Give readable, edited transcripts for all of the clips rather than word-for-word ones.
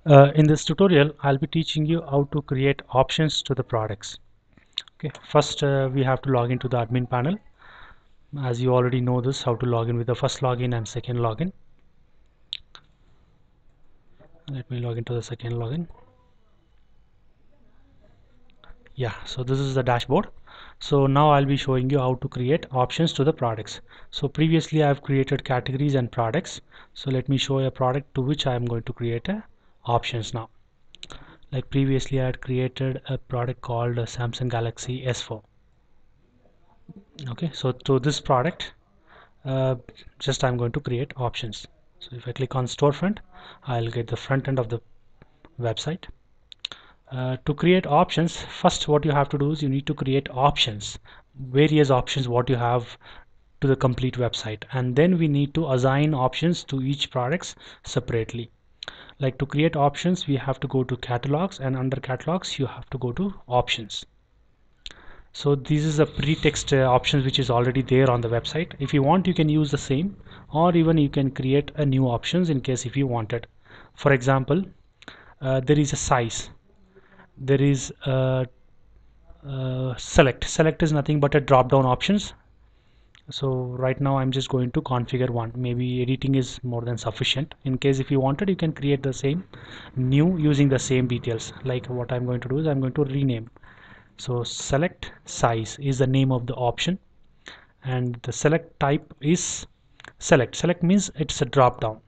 In this tutorial, I'll be teaching you how to create options to the products. Okay, first we have to log into the admin panel. As you already know this, how to log in with the first login and second login. Let me log into the second login. Yeah, so this is the dashboard. So now I'll be showing you how to create options to the products. So previously I've created categories and products. So let me show a product to which I'm going to create a options now. Like previously I had created a product called Samsung Galaxy S4. Okay, so to this product just I'm going to create options. So if I click on storefront, I'll get the front end of the website. To create options, first what you have to do is you need to create options, various options what you have to the complete website, and then we need to assign options to each products separately. Like to create options, we have to go to catalogs, and under catalogs you have to go to options. So this is a pretext options which is already there on the website. If you want, you can use the same, or even you can create a new options in case if you wanted. For example, there is a size, there is a select is nothing but a drop down options. So right now I'm just going to configure one. Maybe editing is more than sufficient. In case if you wanted, you can create the same new using the same details. Like what I'm going to do is I'm going to rename. So select size is the name of the option, and the select type is select means it's a drop down.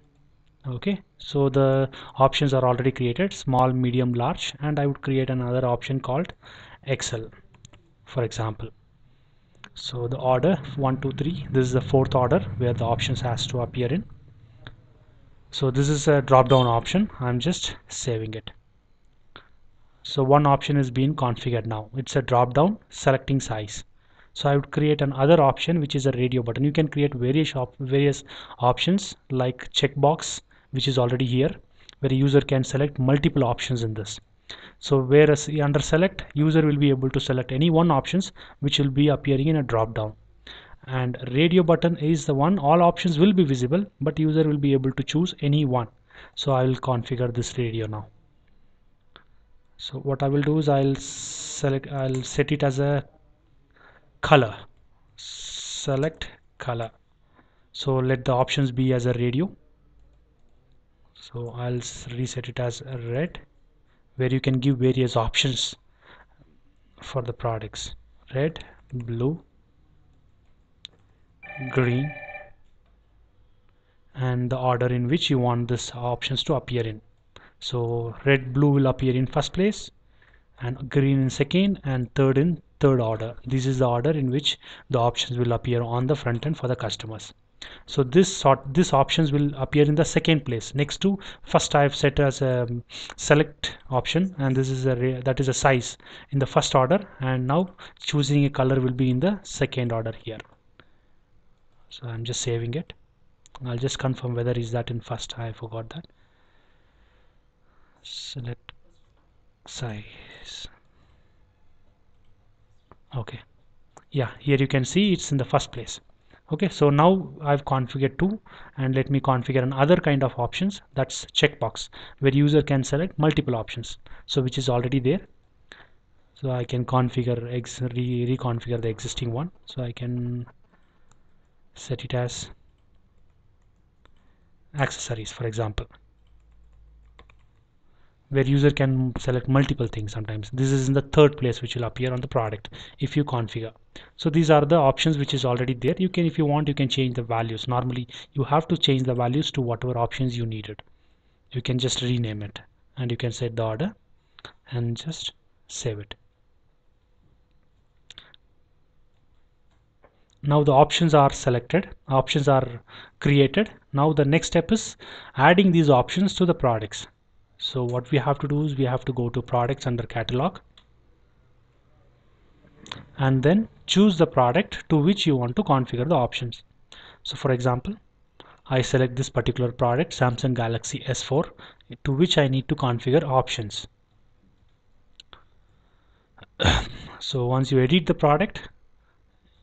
Okay, so the options are already created, small, medium, large, and I would create another option called Excel, for example. So the order 1 2 3, this is the fourth order where the options has to appear in. So this is a drop down option. I'm just saving it. So one option is being configured now. It's a drop down selecting size. So I would create another option which is a radio button. You can create various options like checkbox, which is already here, where a user can select multiple options in this. So whereas under select, user will be able to select any one options which will be appearing in a drop down. And radio button is the one all options will be visible, but user will be able to choose any one. So I will configure this radio now. So what I will do is I'll set it as a color, select color. So let the options be as a radio. So I'll reset it as a red, where you can give various options for the products: red, blue, green, and the order in which you want this options to appear in. So red, blue will appear in first place, and green in second, and third in third order. This is the order in which the options will appear on the front end for the customers. So this options will appear in the second place next to first. I've set as a select option, and this is that is a size in the first order, and now choosing a color will be in the second order here. So I'm just saving it. I'll just confirm whether is that in first. I forgot that. Select size. Okay, yeah, here you can see it's in the first place. Okay, so now I've configured two, and let me configure another kind of options, that's checkbox, where user can select multiple options, so which is already there. So I can configure reconfigure the existing one. So I can set it as accessories, for example, where user can select multiple things. Sometimes this is in the third place which will appear on the product if you configure. So these are the options which is already there. You can, if you want, you can change the values. Normally you have to change the values to whatever options you needed. You can just rename it, and you can set the order and just save it. Now the options are selected, options are created. Now the next step is adding these options to the products. So what we have to do is we have to go to products under catalog, and then choose the product to which you want to configure the options. So for example, I select this particular product, Samsung Galaxy S4, to which I need to configure options. So once you edit the product,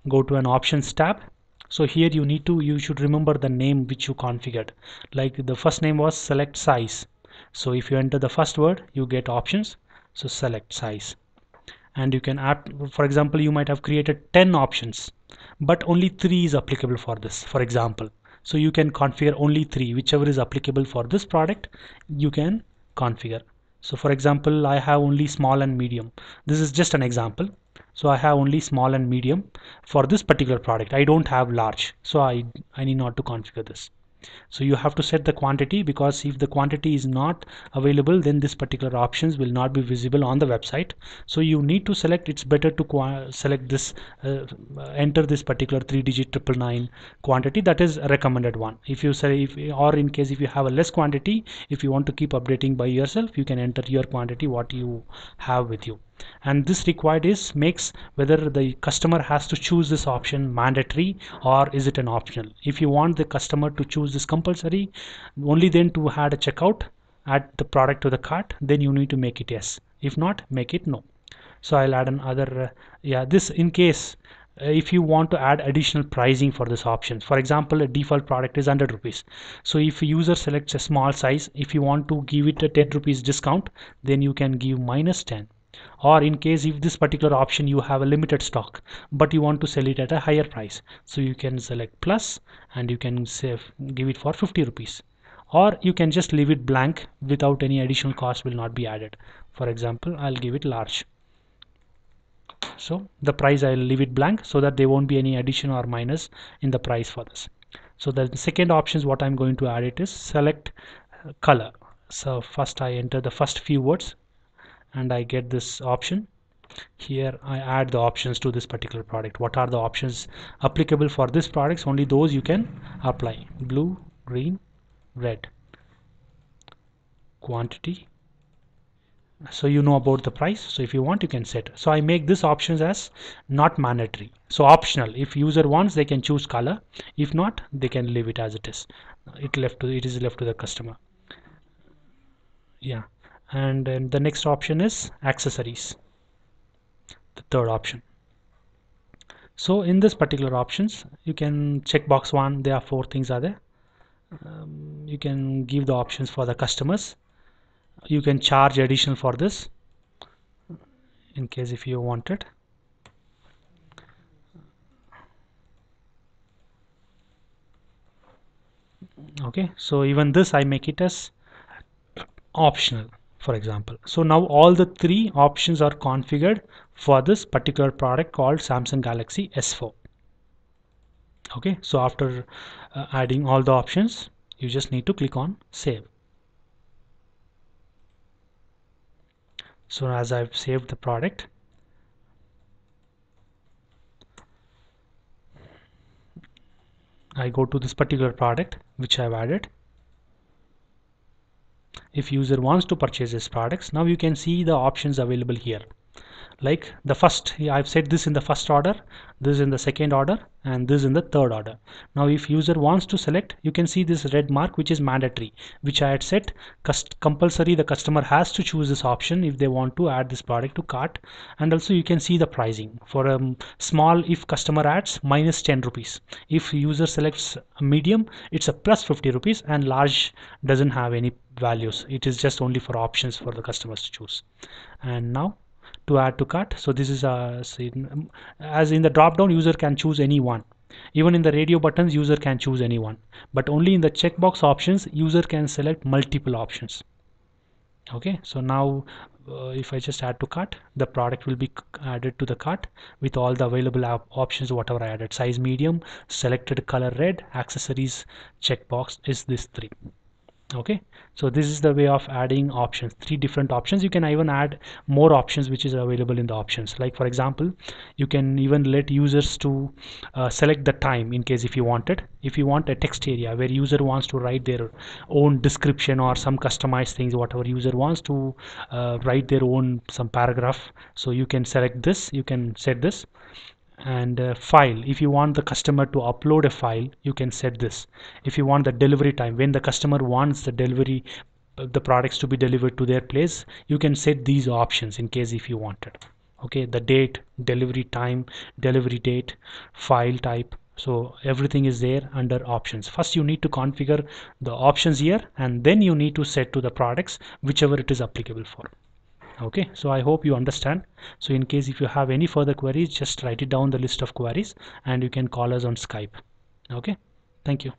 go to an options tab. So here you should remember the name which you configured. Like the first name was select size. So if you enter the first word, you get options. So select size, and you can add, for example, you might have created 10 options, but only 3 is applicable for this, for example. So you can configure only 3, whichever is applicable for this product, you can configure. So for example, I have only small and medium. This is just an example. So I have only small and medium for this particular product. I don't have large, so I need not to configure this. So you have to set the quantity, because if the quantity is not available, then this particular options will not be visible on the website. So you need to select, it's better to select this, enter this particular 3-digit 999 quantity, that is a recommended one. If you say, or in case if you have a less quantity, if you want to keep updating by yourself, you can enter your quantity what you have with you. And this required is makes whether the customer has to choose this option mandatory or is it an optional. If you want the customer to choose this compulsory, only then to add a checkout, add the product to the cart, then you need to make it yes. If not, make it no. So I'll add another yeah, this in case if you want to add additional pricing for this option. For example, a default product is 100 rupees. So if a user selects a small size, if you want to give it a 10 rupees discount, then you can give -10. Or in case if this particular option you have a limited stock but you want to sell it at a higher price, so you can select plus and you can save, give it for 50 rupees, or you can just leave it blank without any additional cost will not be added. For example, I'll give it large. So the price I'll leave it blank so that there won't be any addition or minus in the price for this. So the second option is what I'm going to add it is select color. So first I enter the first few words and I get this option. Here I add the options to this particular product. What are the options applicable for this products? Only those you can apply: blue, green, red. Quantity, so you know about the price, so if you want you can set. So I make this options as not mandatory, so optional. If user wants, they can choose color. If not, they can leave it as it is. It is left to the customer. Yeah. And then the next option is accessories, the third option. So in this particular options, you can check box 1. There are 4 things are there. You can give the options for the customers. You can charge additional for this in case if you want it. Okay, so even this I make it as optional, for example. So now all the 3 options are configured for this particular product called Samsung Galaxy S4. Okay, so after adding all the options, you just need to click on save. So as I've saved the product, I go to this particular product which I've added. If user wants to purchase this products, now you can see the options available here. Like the first, I've set this in the first order, this in the second order, and this in the third order. Now if user wants to select, you can see this red mark which is mandatory, which I had set compulsory. The customer has to choose this option if they want to add this product to cart. And also you can see the pricing for small, if customer adds -10 rupees. If user selects a medium, it's a +50 rupees, and large doesn't have any values. It is just only for options for the customers to choose. And now to add to cart, so this is as in the drop down, user can choose any one. Even in the radio buttons, user can choose any one, but only in the checkbox options, user can select multiple options. Okay, so now if I just add to cart, the product will be added to the cart with all the available options whatever I added. Size medium, selected color red, accessories checkbox is this 3. Okay, so this is the way of adding options, 3 different options. You can even add more options which is available in the options. Like for example, you can even let users to select the time in case if you wanted. If you want a text area where user wants to write their own description or some customized things, whatever user wants to write their own some paragraph, so you can select this, you can set this. And file, if you want the customer to upload a file, you can set this. If you want the delivery time, when the customer wants the delivery, the products to be delivered to their place, you can set these options in case if you wanted. Okay, the date, delivery time, delivery date, file type, So everything is there under options. First you need to configure the options here, and then you need to set to the products whichever it is applicable for. Okay, so I hope you understand. So in case if you have any further queries, just write it down the list of queries and you can call us on Skype. Okay, thank you.